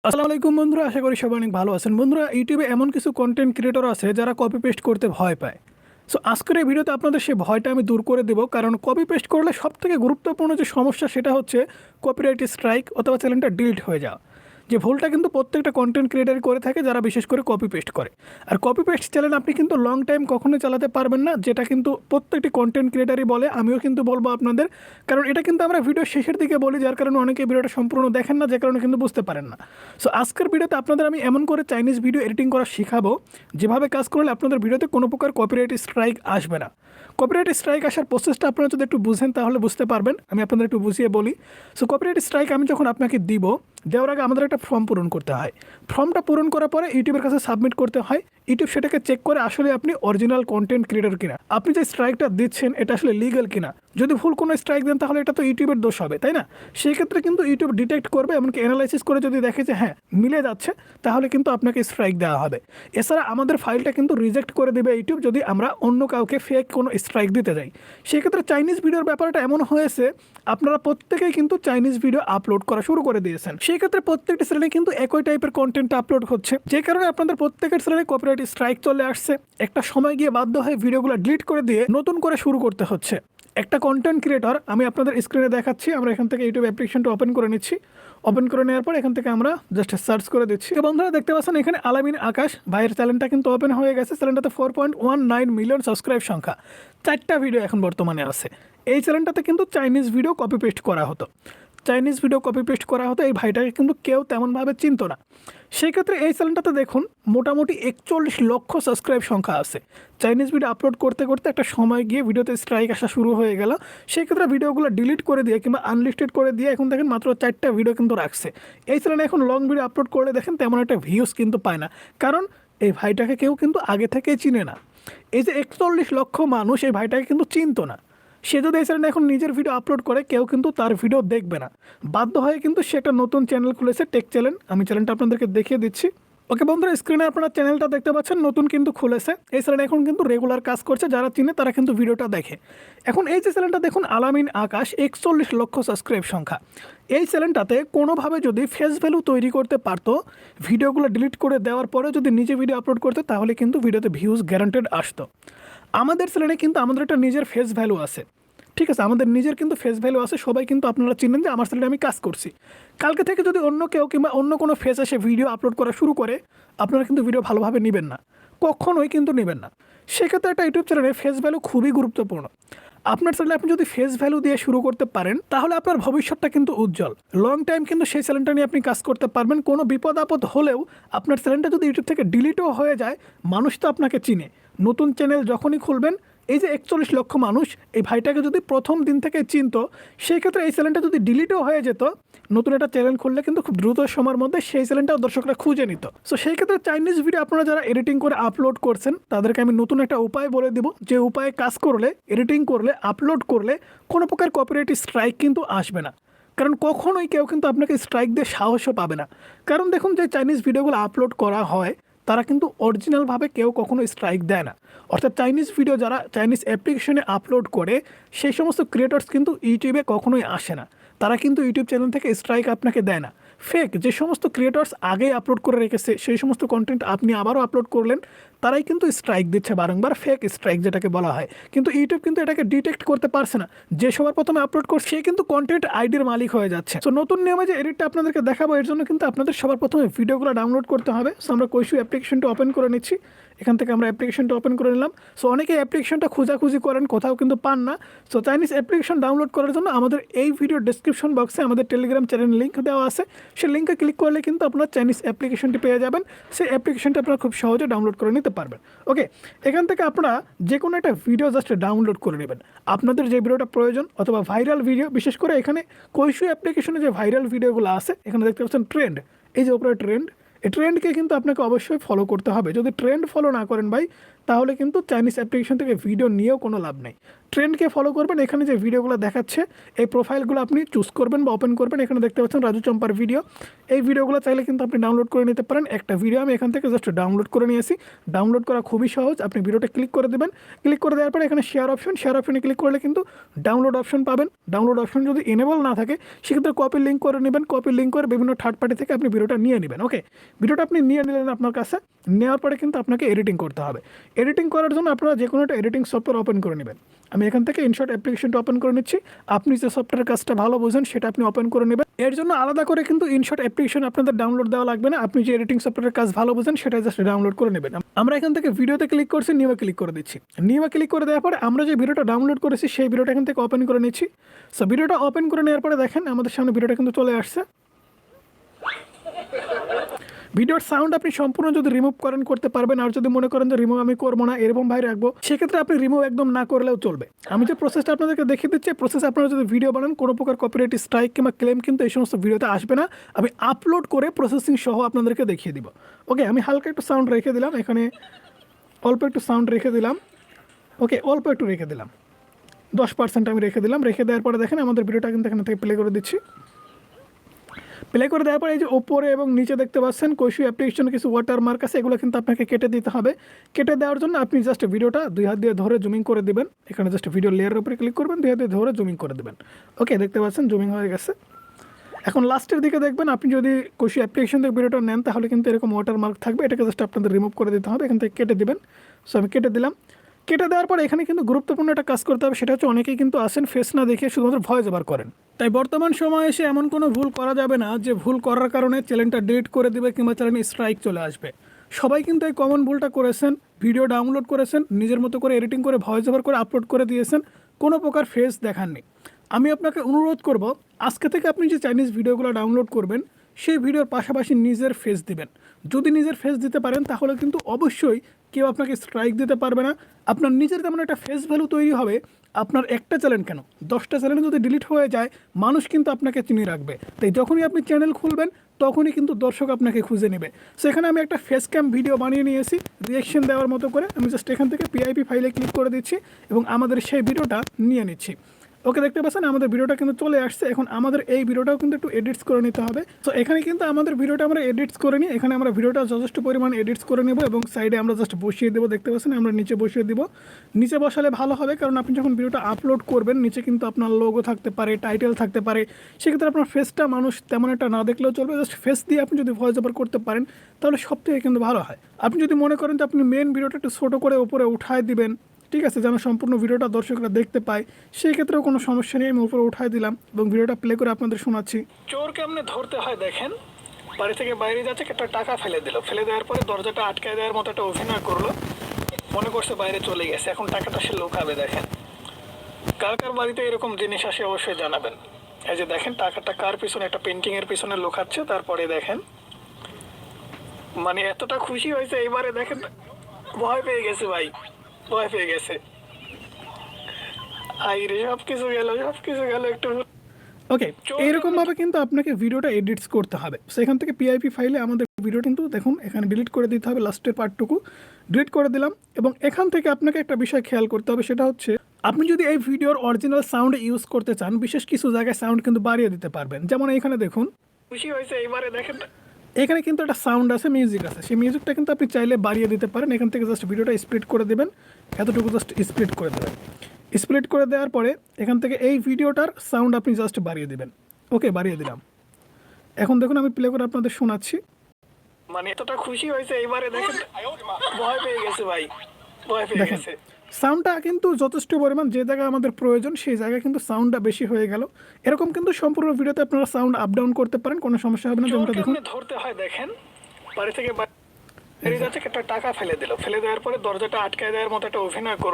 আসসালামু আলাইকুম বন্ধুরা, আশা করি সবাই অনেক ভালো আছেন। বন্ধুরা, ইউটিউবে এমন কিছু কন্টেন্ট ক্রিয়েটর আছে যারা কপি পেস্ট করতে ভয় পায়। সো আজকের এই ভিডিওতে আপনাদের সেই ভয়টা আমি দূর করে দেবো, কারণ কপি পেস্ট করলে সবথেকে গুরুত্বপূর্ণ যে সমস্যা সেটা হচ্ছে কপিরাইট স্ট্রাইক অথবা চ্যানেলটা ডিলিট হয়ে যাওয়া। যে ভুলটা কিন্তু প্রত্যেকটা কন্টেন্ট ক্রিয়েটার করে থাকে যারা বিশেষ করে কপি পেস্ট করে। আর কপি পেস্ট চ্যানেল আপনি কিন্তু লং টাইম কখনোই চালাতে পারবেন না, যেটা কিন্তু প্রত্যেকটি কন্টেন্ট ক্রিয়েটারই বলে, আমিও কিন্তু বলবো আপনাদের। কারণ এটা কিন্তু আমরা ভিডিও শেষের দিকে বলি, যার কারণে অনেকে ভিডিওটা সম্পূর্ণ দেখেন না, যে কারণে কিন্তু বুঝতে পারেন না। সো আজকের ভিডিওতে আপনাদের আমি এমন করে চাইনিজ ভিডিও এডিটিং করা শেখাবো, যেভাবে কাজ করলে আপনাদের ভিডিওতে কোনো প্রকার কপিরাইট স্ট্রাইক আসবে না। কপিরাইট স্ট্রাইক আসার প্রসেসটা আপনারা যদি একটু বুঝেন তাহলে বুঝতে পারবেন। আমি আপনাদের একটু বুঝিয়ে বলি। সো কপিরাইট স্ট্রাইক আমি যখন আপনাকে দিব, দেওয়ার আগে আমাদের একটা ফর্ম পূরণ করতে হয়। ফর্মটা পূরণ করার পরে ইউটিউবের কাছে সাবমিট করতে হয়। ইউটিউব সেটাকে চেক করে আসলে আপনি অরিজিনাল কন্টেন্ট ক্রিয়েটর কিনা, আপনি যে স্ট্রাইকটা দিচ্ছেন এটা আসলে লিগ্যাল কিনা। যদি ভুল কোনো স্ট্রাইক দেন তাহলে এটা তো ইউটিউবের দোষ হবে, তাই না? সেই ক্ষেত্রে কিন্তু ইউটিউব ডিটেক্ট করবে, এমনকি অ্যানালাইসিস করে যদি দেখে যে হ্যাঁ মিলে যাচ্ছে, তাহলে কিন্তু আপনাকে স্ট্রাইক দেওয়া হবে। এছাড়া আমাদের ফাইলটা কিন্তু রিজেক্ট করে দেবে ইউটিউব যদি আমরা অন্য কাউকে ফেক কোনো স্ট্রাইক দিতে যাই। সেক্ষেত্রে চাইনিজ ভিডিওর ব্যাপারটা এমন হয়েছে, আপনারা প্রত্যেকেই কিন্তু চাইনিজ ভিডিও আপলোড করা শুরু করে দিয়েছেন। সেই ক্ষেত্রে প্রত্যেকটি চ্যানেলে কিন্তু একই টাইপের কন্টেন্ট আপলোড হচ্ছে, যে কারণে আপনাদের প্রত্যেকের চ্যানেলে কপিরাইট স্ট্রাইক চলে আসছে। একটা সময় গিয়ে বাধ্য হয়ে ভিডিওগুলো ডিলিট করে দিয়ে নতুন করে শুরু করতে হচ্ছে। একটা কন্টেন্ট ক্রিয়েটর, আমি আপনাদের স্ক্রিনে দেখাচ্ছি, আমরা এখান থেকে ইউটিউব অ্যাপ্লিকেশনটা ওপেন করে নিচ্ছি। ওপেন করে নেওয়ার পর এখান থেকে আমরা জাস্ট সার্চ করে দিচ্ছি। তো বন্ধুরা দেখতে পাচ্ছেন এখানে আলামিন আকাশ ভাইয়ের চ্যানেলটা কিন্তু ওপেন হয়ে গেছে। চ্যানেলটাতে 4.19 মিলিয়ন সাবস্ক্রাইব সংখ্যা, 4টা ভিডিও এখন বর্তমানে আছে। এই চ্যানেলটাতে কিন্তু চাইনিজ ভিডিও কপি পেস্ট করা হতো। চাইনিজ ভিডিও কপি পেস্ট করা হতো, এই ভাইটাকে কিন্তু কেউ তেমনভাবে চিনত না। সেই ক্ষেত্রে এই চ্যানেলটাতে দেখুন মোটামুটি 41 লক্ষ সাবস্ক্রাইব সংখ্যা আছে। চাইনিজ ভিডিও আপলোড করতে করতে একটা সময় গিয়ে ভিডিওতে স্ট্রাইক আসা শুরু হয়ে গেল। সেই ক্ষেত্রে ভিডিওগুলো ডিলিট করে দিয়ে কিংবা আনলিস্টেড করে দিয়ে এখন দেখেন মাত্র 4টা ভিডিও কিন্তু রাখছে। এই চ্যানেলে এখন লং ভিডিও আপলোড করলে দেখেন তেমন একটা ভিউজ কিন্তু পায় না, কারণ এই ভাইটাকে কেউ কিন্তু আগে থেকেই চিনে না। এই যে 41 লক্ষ মানুষ এই ভাইটাকে কিন্তু চিনতো না। সে যদি এই চ্যানেলে এখন নিজের ভিডিও আপলোড করে, কেউ কিন্তু তার ভিডিও দেখবে না। বাধ্য হয়ে কিন্তু সে একটা নতুন চ্যানেল খুলেছে, টেক চ্যানেল। আমি চ্যানেলটা আপনাদেরকে দেখিয়ে দিচ্ছি। ওকে বন্ধুরা, স্ক্রিনে আপনারা চ্যানেলটা দেখতে পাচ্ছেন, নতুন কিন্তু খুলেছে। এই চ্যানেল এখন কিন্তু রেগুলার কাজ করছে, যারা চিনে তারা কিন্তু ভিডিওটা দেখে। এখন এই যে চ্যানেলটা দেখুন, আলামিন আকাশ, 41 লক্ষ সাবস্ক্রাইব সংখ্যা। এই চ্যানেলটাতে কোনোভাবে যদি ফেস ভ্যালু তৈরি করতে পারতো, ভিডিওগুলো ডিলিট করে দেওয়ার পরে যদি নিজে ভিডিও আপলোড করতে, তাহলে কিন্তু ভিডিওতে ভিউজ গ্যারান্টেড আসতো। আমাদের চ্যানেলে কিন্তু আমাদের একটা নিজের ফেস ভ্যালু আছে, ঠিক আছে? আমাদের নিজের কিন্তু ফেস ভ্যালু আছে। সবাই কিন্তু আপনারা চিনেন যে আমার চ্যানেলে আমি কাজ করছি। কালকে থেকে যদি অন্য কেউ কিংবা অন্য কোনো ফেস এসে ভিডিও আপলোড করা শুরু করে, আপনারা কিন্তু ভিডিও ভালোভাবে নেবেন না, কখনোই কিন্তু নেবেন না। সেক্ষেত্রে একটা ইউটিউব চ্যানেলে ফেস ভ্যালু খুবই গুরুত্বপূর্ণ। আপনার চ্যানেলে আপনি যদি ফেস ভ্যালু দিয়ে শুরু করতে পারেন, তাহলে আপনার ভবিষ্যৎটা কিন্তু উজ্জ্বল। লং টাইম কিন্তু সেই চ্যানেলটা নিয়ে আপনি কাজ করতে পারবেন। কোনো বিপদ আপদ হলেও আপনার চ্যানেলটা যদি ইউটিউব থেকে ডিলিটও হয়ে যায়, মানুষ তো আপনাকে চিনে। নতুন চ্যানেল যখনই খুলবেন, এই যে 41 লক্ষ মানুষ এই ভাইটাকে যদি প্রথম দিন থেকে চিনতো, সেই ক্ষেত্রে এই চ্যানেলটা যদি ডিলিটও হয়ে যেত, নতুন একটা চ্যানেল খুললে কিন্তু খুব দ্রুত সময়ের মধ্যে সেই চ্যানেলটাও দর্শকরা খুঁজে নিত। সো সেই ক্ষেত্রে চাইনিজ ভিডিও আপনারা যারা এডিটিং করে আপলোড করছেন, তাদেরকে আমি নতুন একটা উপায় বলে দিব, যে উপায়ে কাজ করলে, এডিটিং করলে, আপলোড করলে কোনো প্রকার কপিরাইট স্ট্রাইক কিন্তু আসবে না। কারণ কখনোই কেউ কিন্তু আপনাকে স্ট্রাইক দিয়ে সাহসও পাবে না। কারণ দেখুন, যে চাইনিজ ভিডিওগুলো আপলোড করা হয়, তারা কিন্তু অরিজিনালভাবে কেউ কখনো স্ট্রাইক দেয় না। অর্থাৎ চাইনিজ ভিডিও যারা চাইনিজ অ্যাপ্লিকেশনে আপলোড করে, সেই সমস্ত ক্রিয়েটর্স কিন্তু ইউটিউবে কখনোই আসে না। তারা কিন্তু ইউটিউব চ্যানেল থেকে স্ট্রাইক আপনাকে দেয় না। ফেক যে সমস্ত ক্রিয়েটর্স আগেই আপলোড করে রেখেছে, সেই সমস্ত কন্টেন্ট আপনি আবারও আপলোড করলেন, তারাই কিন্তু স্ট্রাইক দিচ্ছে বারংবার, ফেক স্ট্রাইক যেটাকে বলা হয়। কিন্তু ইউটিউব কিন্তু এটাকে ডিটেক্ট করতে পারছে না। যে সবার প্রথমে আপলোড করছে সে কিন্তু কন্টেন্ট আইডির মালিক হয়ে যাচ্ছে। তো নতুন নিয়মে যে এডিটটা আপনাদেরকে দেখাবো, এর জন্য কিন্তু আপনাদের সবার প্রথমে ভিডিওগুলো ডাউনলোড করতে হবে। সো আমরা কৈশু অ্যাপ্লিকেশনটা ওপেন করে নিচ্ছি। এখান থেকে আমরা অ্যাপ্লিকেশনটা ওপেন করে নিলাম। সো অনেকে অ্যাপ্লিকেশনটা খোঁজাখুঁজি করেন, কোথাও কিন্তু পান না। সো চাইনিজ অ্যাপ্লিকেশন ডাউনলোড করার জন্য আমাদের এই ভিডিও ডেসক্রিপশন বক্সে আমাদের টেলিগ্রাম চ্যানেল লিঙ্ক দেওয়া আছে। সেই লিঙ্কে ক্লিক করলে কিন্তু আপনারা চাইনিজ অ্যাপ্লিকেশনটি পেয়ে যাবেন। সেই অ্যাপ্লিকেশনটা আপনারা খুব সহজে ডাউনলোড করে নিতে পারবেন। ওকে, এখান থেকে আপনারা যে কোনো একটা ভিডিও জাস্ট ডাউনলোড করে নেবেন, আপনাদের যে ভিডিওটা প্রয়োজন, অথবা ভাইরাল ভিডিও। বিশেষ করে এখানে কৈশু অ্যাপ্লিকেশনে যে ভাইরাল ভিডিওগুলো আছে, এখানে দেখতে পাচ্ছেন ট্রেন্ড, এই যে উপরে ট্রেন্ড, এই ট্রেন্ডকে কিন্তু আপনাকে অবশ্যই ফলো করতে হবে। যদি ট্রেন্ড ফলো না করেন ভাই, তাহলে কিন্তু চাইনিজ অ্যাপ্লিকেশন থেকে ভিডিও নিয়েও কোনো লাভ নেই। ট্রেন্ডকে ফলো করবেন, এখানে যে ভিডিওগুলো দেখাচ্ছে এই প্রোফাইলগুলো আপনি চুজ করবেন বা ওপেন করবেন। এখানে দেখতে পাচ্ছেন রাজু চম্পার ভিডিও, এই ভিডিওগুলো চাইলে কিন্তু আপনি ডাউনলোড করে নিতে পারেন। একটা ভিডিও আমি এখান থেকে জাস্ট ডাউনলোড করে নিয়েছি। ডাউনলোড করা খুবই সহজ, আপনি ভিডিওটা ক্লিক করে দেবেন। ক্লিক করে দেওয়ার পরে এখানে শেয়ার অপশনে ক্লিক করলে কিন্তু ডাউনলোড অপশন পাবেন। ডাউনলোড অপশন যদি এনেবল না থাকে সেক্ষেত্রে কপি লিঙ্ক করে নেবেন। কপি লিঙ্ক করে বিভিন্ন থার্ড পার্টি থেকে আপনি ভিডিওটা নিয়ে নেবেন। ওকে, ভিডিওটা আপনি নিয়ে নিলেন আপনার কাছে, নেওয়ার পরে কিন্তু আপনাকে এডিটিং করতে হবে। এডিটিং করার জন্য আপনারা যে কোনো একটা এডিটিং সফটওয়্যার ওপেন করে নেবেন। আমি এখান থেকে ইনশর্ট অ্যাপ্লিকেশনটা ওপেন করে নিচ্ছি। আপনি যে সফটওয়্যার কাজটা ভালো বোঝেন সেটা আপনি ওপেন করে নেবেন। এর জন্য আলাদা করে কিন্তু ইনশর্ট অ্যাপ্লিকেশন আপনাদের ডাউনলোড দেওয়া লাগবে না। আপনি যে এডিটিং সফটওয়্যারের কাজ ভালো বোঝেন সেটা জাস্ট ডাউনলোড করে নেবেন। আমরা এখান থেকে ভিডিওতে ক্লিক করছি, নিউয়ে ক্লিক করে দিচ্ছি। নিউয়ে ক্লিক করে দেওয়ার পরে আমরা যে ভিডিওটা ডাউনলোড করেছি সেই ভিডিওটা এখান থেকে ওপেন করে নিচ্ছি। সো ভিডিওটা ওপেন করে নেওয়ার পরে দেখেন আমাদের সামনে ভিডিওটা কিন্তু চলে আসছে। ভিডিওর সাউন্ড আপনি সম্পূর্ণ যদি রিমুভ করেন করতে পারবেন, আর যদি মনে করেন যে রিমুভ আমি করবো না, এরকম ভাই রাখবো, সেক্ষেত্রে আপনি রিমুভ একদম না করলেও চলবে। আমি যে প্রসেসটা আপনাদেরকে দেখিয়ে দিচ্ছি, প্রসেস আপনারা যদি ভিডিও বানান কোনো প্রকার কপিরাইট স্ট্রাইক কিংবা ক্লেম কিন্তু এই সমস্ত ভিডিওতে আসবে না। আমি আপলোড করে প্রসেসিং সহ আপনাদেরকে দেখিয়ে দিব। ওকে, আমি হালকা একটু সাউন্ড রেখে দিলাম, এখানে অল্প একটু সাউন্ড রেখে দিলাম। ওকে, অল্প একটু রেখে দিলাম, 10% আমি রেখে দিলাম। রেখে দেওয়ার পরে দেখেন আমাদের ভিডিওটা কিন্তু এখান থেকে প্লে করে দিচ্ছি। প্লে করে দেওয়ার পরে এই যে ওপরে এবং নিচে দেখতে পাচ্ছেন কৈশি অ্যাপ্লিকেশনে কিছু ওয়াটারমার্ক আছে, এগুলো কিন্তু আপনাকে কেটে দিতে হবে। কেটে দেওয়ার জন্য আপনি জাস্ট ভিডিওটা 2 হাত দিয়ে ধরে জুমিং করে দিবেন। এখানে জাস্ট ভিডিও লেয়ারের উপরে ক্লিক করবেন, 2 হাত দিয়ে ধরে জুমিং করে দেবেন। ওকে, দেখতে পাচ্ছেন জুমিং হয়ে গেছে। এখন লাস্টের দিকে দেখবেন, আপনি যদি কৈশি অ্যাপ্লিকেশন থেকে ভিডিওটা নেন তাহলে কিন্তু এরকম ওয়াটারমার্ক থাকবে, এটাকে জাস্ট আপনাদের রিমুভ করে দিতে হবে। এখান থেকে কেটে দিবেন। সো আমি কেটে দিলাম। কেটে দেওয়ার পর এখানে কিন্তু গুরুত্বপূর্ণ একটা কাজ করতে হবে, সেটা হচ্ছে অনেকেই কিন্তু আসেন ফেস না দেখে শুধুমাত্র ভয়েস ওভার করেন। তাই বর্তমান সময়ে এসে এমন কোনো ভুল করা যাবে না যে ভুল করার কারণে চ্যানেলটা ডিলিট করে দেবে কিংবা চ্যানেলে স্ট্রাইক চলে আসবে। সবাই কিন্তু এই কমন ভুলটা করেছেন, ভিডিও ডাউনলোড করেছেন, নিজের মতো করে এডিটিং করে ভয়েস ওভার করে আপলোড করে দিয়েছেন, কোনো প্রকার ফেস দেখাননি। আমি আপনাকে অনুরোধ করব, আজকে থেকে আপনি যে চাইনিজ ভিডিওগুলো ডাউনলোড করবেন সেই ভিডিওর পাশাপাশি নিজের ফেস দিবেন। যদি নিজের ফেস দিতে পারেন তাহলে কিন্তু অবশ্যই কেউ আপনাকে স্ট্রাইক দিতে পারবে না। আপনার নিজের তেমন একটা ফেস ভ্যালু তৈরি হবে, আপনার একটা চ্যানেল কেন 10টা চ্যানেল যদি ডিলিট হয়ে যায় মানুষ কিন্তু আপনাকে চিনে রাখবে। তাই যখনই আপনি চ্যানেল খুলবেন তখনই কিন্তু দর্শক আপনাকে খুঁজে নেবে। সেখানে আমি একটা ফেস ক্যাম ভিডিও বানিয়ে নিয়েছি রিয়াকশন দেওয়ার মতো করে। আমি জাস্ট এখান থেকে পিআইপি ফাইলে ক্লিক করে দিচ্ছি এবং আমাদের সেই ভিডিওটা নিয়ে নিচ্ছি। ওকে, দেখতে পাচ্ছেন আমাদের ভিডিওটা কিন্তু চলে আসছে। এখন আমাদের এই ভিডিওটাও কিন্তু একটু এডিটস করে নিতে হবে। তো এখানে কিন্তু আমাদের ভিডিওটা আমরা এডিটস করে নিই। এখানে আমরা ভিডিওটা যথেষ্ট পরিমাণ এডিটস করে নেব এবং সাইডে আমরা জাস্ট বসিয়ে দেবো। দেখতে পাচ্ছেন আমরা নিচে বসিয়ে দিব। নিচে বসালে ভালো হবে, কারণ আপনি যখন ভিডিওটা আপলোড করবেন নিচে কিন্তু আপনার লোগো থাকতে পারে, টাইটেল থাকতে পারে। সেক্ষেত্রে আপনার ফেসটা মানুষ তেমন একটা না দেখলেও চলবে। জাস্ট ফেস দিয়ে আপনি যদি ভয়েস ওভার করতে পারেন তাহলে সব থেকে কিন্তু ভালো হয়। আপনি যদি মনে করেন যে আপনি মেন ভিডিওটা একটু ছোটো করে উপরে উঠায় দিবেন, ঠিক আছে, যেন সম্পূর্ণ ভিডিওটা দর্শকরা দেখতে পায়, সেই ক্ষেত্রেও কোনো সমস্যা নেই। আমি উপরে উঠাই দিলাম এবং ভিডিওটা প্লে করে আপনাদের শোনাচ্ছি। চোর কেমনে ধরতে হয় দেখেন, বাড়ি থেকে বাইরে যাচ্ছে, একটা টাকা ফেলে দিল, ফেলে দেওয়ার পরে দরজাটা আটকায় দেওয়ার মতো একটা অভিনয় করলো, মনে করছে বাইরে চলে গেছে, এখন টাকাটা সে লুকাবে। দেখেন কার কার বাড়িতে এরকম জিনিস আসে অবশ্যই জানাবেন। এই যে দেখেন টাকাটা কার পিছনে, একটা পেন্টিংয়ের পিছনে লুকাচ্ছে। তারপরে দেখেন মানে এতটা খুশি হয়েছে এইবারে, দেখেন ভয় পেয়ে গেছে ভাই, ভয় পেয়ে গেছে। আইরে সবকিছু গেল একটু। ওকে, এইরকমভাবে কিন্তু আপনাকে ভিডিওটা এডিটস করতে হবে। সেখান থেকে পিআইপি ফাইলে আমাদের ভিডিও কিন্তু দেখুন এখানে ডিলিট করে দিতে হবে, লাস্টের পার্টটুকু ডিলিট করে দিলাম। এবং এখান থেকে আপনাকে একটা বিষয় খেয়াল করতে হবে, সেটা হচ্ছে আপনি যদি এই ভিডিওর অরিজিনাল সাউন্ড ইউজ করতে চান, বিশেষ কিছু জায়গায় সাউন্ড কিন্তু বাড়িয়ে দিতে পারবেন। যেমন এখানে দেখুন খুশি হয়েছে এইবারে, দেখেন এখানে কিন্তু একটা সাউন্ড আছে, মিউজিক আছে, সেই মিউজিকটা কিন্তু আপনি চাইলে বাড়িয়ে দিতে পারেন। এখান থেকে জাস্ট ভিডিওটা স্প্লিট করে দেবেন, এতটুকু জাস্ট স্প্লিট করে দেবেন। স্প্লিট করে দেওয়ার পরে এখান থেকে এই ভিডিওটার সাউন্ড আপনি জাস্ট বাড়িয়ে দেবেন। ওকে, বাড়িয়ে দিলাম। এখন দেখুন আমি প্লে করে আপনাদের শোনাচ্ছি। মানে এতটা খুশি হয়েছে এইবারে, দেখেন ভয় পেয়ে গেছে ভাই, ভয় পেয়ে গেছে। সাউন্ডটা কিন্তু যথেষ্ট পরিমাণ, যে জায়গায় আমাদের প্রয়োজন সেই জায়গায় কিন্তু সাউন্ডটা বেশি হয়ে গেল। এরকম কিন্তু সম্পূর্ণ ভিডিওতে আপনারা সাউন্ড আপ ডাউন করতে পারেন, কোনো সমস্যা হবে না। যেমনটা দেখুন ধরতে হয় দেখেন, বাড়ি থেকে বাইরে যাচ্ছে, একটা টাকা ফেলে দিল, ফেলে দেওয়ার পরে দরজাটা আটকায় দেওয়ার মতো একটা অভিনয় করলো,